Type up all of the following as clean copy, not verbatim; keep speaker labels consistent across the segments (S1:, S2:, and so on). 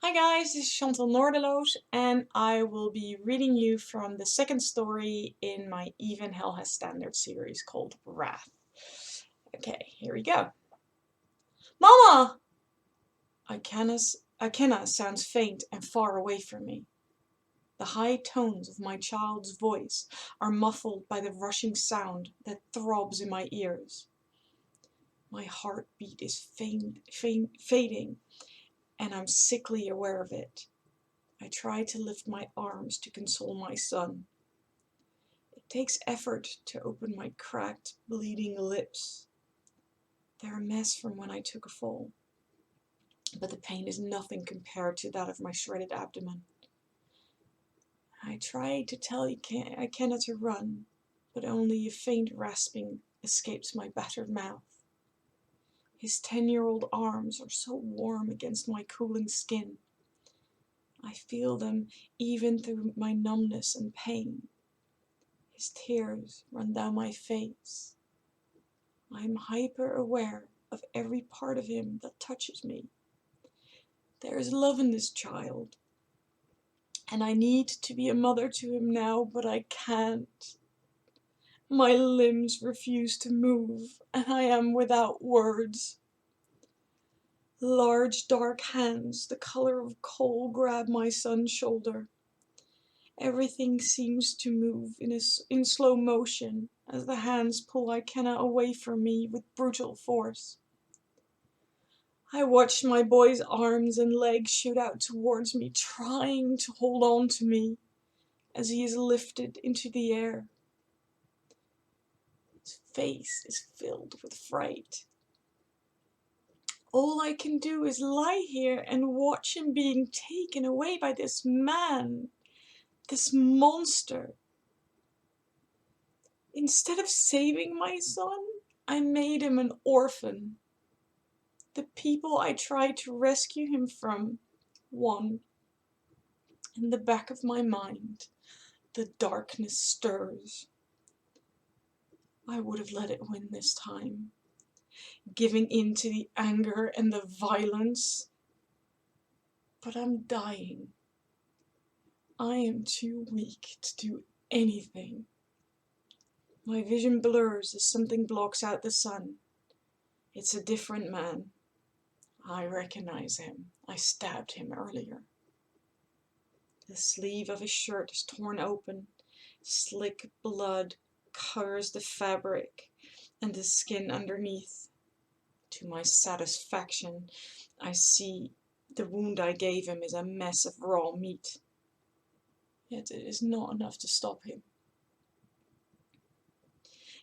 S1: Hi guys, this is Chantal Noordeloos and I will be reading you from the second story in my Even Hell Has Standards series called Wrath. Okay, here we go. Mama! Ikenna sounds faint and far away from me. The high tones of my child's voice are muffled by the rushing sound that throbs in my ears. My heartbeat is fading, and I'm sickly aware of it. I try to lift my arms to console my son. It takes effort to open my cracked, bleeding lips. They're a mess from when I took a fall, but the pain is nothing compared to that of my shredded abdomen. I try to tell Ikenna to run, but only a faint rasping escapes my battered mouth. His 10-year-old arms are so warm against my cooling skin. I feel them even through my numbness and pain. His tears run down my face. I am hyper-aware of every part of him that touches me. There is love in this child, and I need to be a mother to him now, but I can't. My limbs refuse to move, and I am without words. Large dark hands, the color of coal, grab my son's shoulder. Everything seems to move in slow motion as the hands pull Ikenna away from me with brutal force. I watch my boy's arms and legs shoot out towards me, trying to hold on to me as he is lifted into the air. His face is filled with fright. All I can do is lie here and watch him being taken away by this man, this monster. Instead of saving my son, I made him an orphan. The people I tried to rescue him from won. In the back of my mind, the darkness stirs. I would have let it win this time, giving in to the anger and the violence. But I'm dying. I am too weak to do anything. My vision blurs as something blocks out the sun. It's a different man. I recognize him. I stabbed him earlier. The sleeve of his shirt is torn open. Slick blood covers the fabric and the skin underneath. To my satisfaction, I see the wound I gave him is a mess of raw meat. Yet it is not enough to stop him.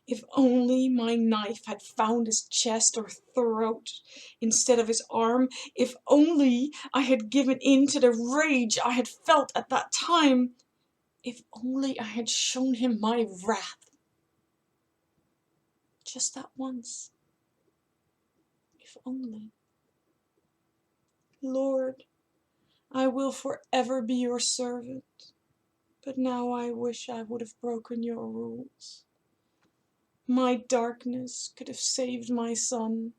S1: If only my knife had found his chest or throat instead of his arm. If only I had given in to the rage I had felt at that time. If only I had shown him my wrath. Just that once. If only. Lord, I will forever be your servant, but now I wish I would have broken your rules. My darkness could have saved my son.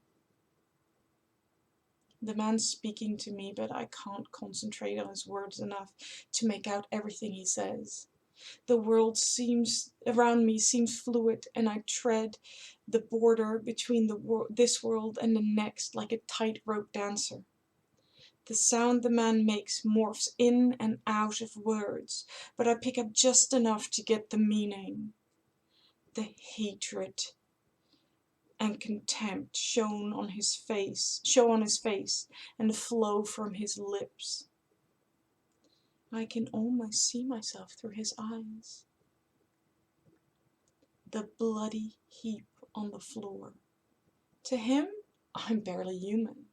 S1: The man's speaking to me, but I can't concentrate on his words enough to make out everything he says. The world around me seems fluid, and I tread the border between this world and the next like a tightrope dancer. The sound the man makes morphs in and out of words, but I pick up just enough to get the meaning. The hatred and contempt show on his face, and flow from his lips. I can almost see myself through his eyes. The bloody heap on the floor. To him, I'm barely human.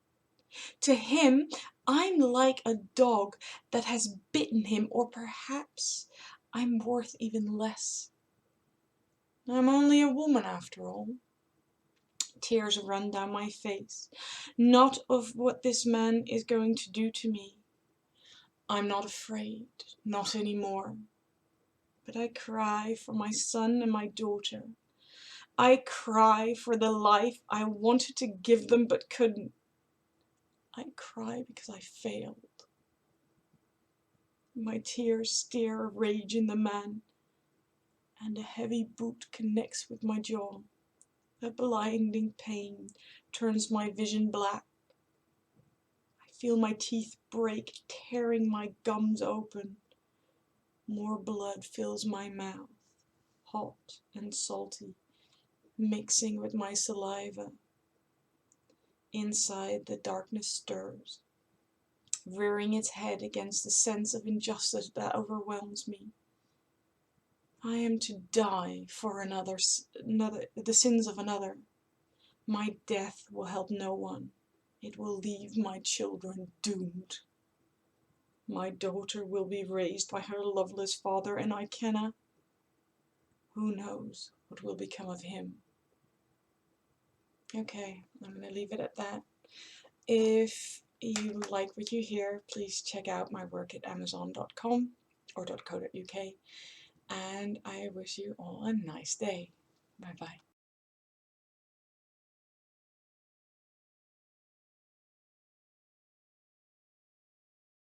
S1: To him, I'm like a dog that has bitten him, or perhaps I'm worth even less. I'm only a woman after all. Tears run down my face, not of what this man is going to do to me. I'm not afraid, not anymore. But I cry for my son and my daughter. I cry for the life I wanted to give them but couldn't. I cry because I failed. My tears stare rage in the man, and a heavy boot connects with my jaw. A blinding pain turns my vision black. I feel my teeth break, tearing my gums open. More blood fills my mouth, hot and salty, mixing with my saliva. Inside, the darkness stirs, rearing its head against the sense of injustice that overwhelms me. I am to die for the sins of another. My death will help no one. It will leave my children doomed. My daughter will be raised by her loveless father, and I cannot. Who knows what will become of him? Okay, I'm going to leave it at that. If you like what you hear, please check out my work at amazon.com or .co.uk. And I wish you all a nice day. Bye bye.